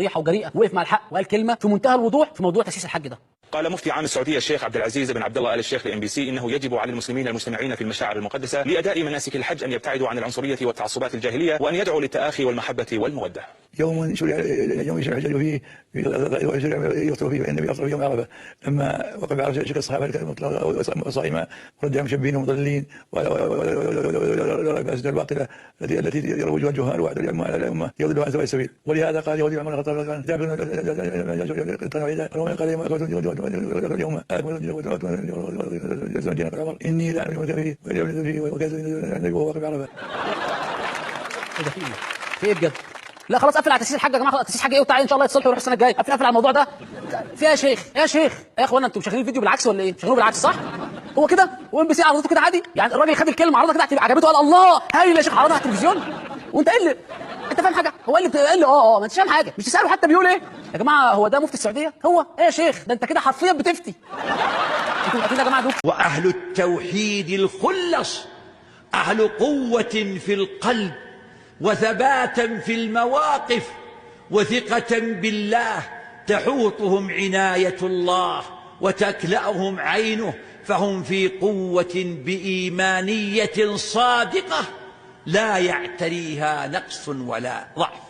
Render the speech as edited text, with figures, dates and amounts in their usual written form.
صريحه وجريئه، وقف مع الحق وقال كلمه في منتهى الوضوح في موضوع تاسيس الحج ده. قال مفتي عام السعودية الشيخ عبد العزيز بن عبد الله آل الشيخ لMBC إنه يجب على المسلمين المجتمعين في المشاعر المقدسة لأداء مناسك الحج أن يبتعدوا عن العنصرية والتعصبات الجاهلية، وأن يدعوا للتآخي والمحبة والمودة. يوم شرع الحج فيه يخطب فيه النبي أصلا في يوم عرفة لما وقف على شرك الصحابة صائمة ورد مشبين ومضللين والفاسد الباطلة التي يروجها الجهال وعد الأمة يضل عن سواء السبيل. ولهذا قال يهودي عمر الخطاب اليوم إني لا أعلم فيه وكذا وهو واقف عرفة. في ايه بجد؟ لا خلاص قفل على تاسيس الحاجه يا جماعه، تاسيس الحاجه ايه وتعالى ان شاء الله يتصلحوا ويروحوا السنه الجايه. قفل على الموضوع ده. في يا شيخ يا اخوانا انتوا مشغلين الفيديو بالعكس ولا ايه؟ مشغلينه بالعكس صح؟ هو كده وMBC عرضته كده عادي؟ يعني الراجل خد الكلمه عرضها كده عجبته قال الله هايل يا شيخ عرضها على التلفزيون؟ وانت ايه اللي انت فاهم حاجه؟ هو اللي قال لي ما انتش فاهم حاجه، مش تساله حتى بيقول ايه؟ يا جماعه هو ده مفتي السعوديه؟ هو ايه يا شيخ؟ ده انت كده حرفيا بتفتي. انتوا اكيد يا جماعه دول واهل التوحيد الخلص اهل قوه في القلب وثباتا في المواقف وثقة بالله تحوطهم عناية الله وتكلأهم عينه، فهم في قوة بإيمانية صادقة لا يعتريها نقص ولا ضعف.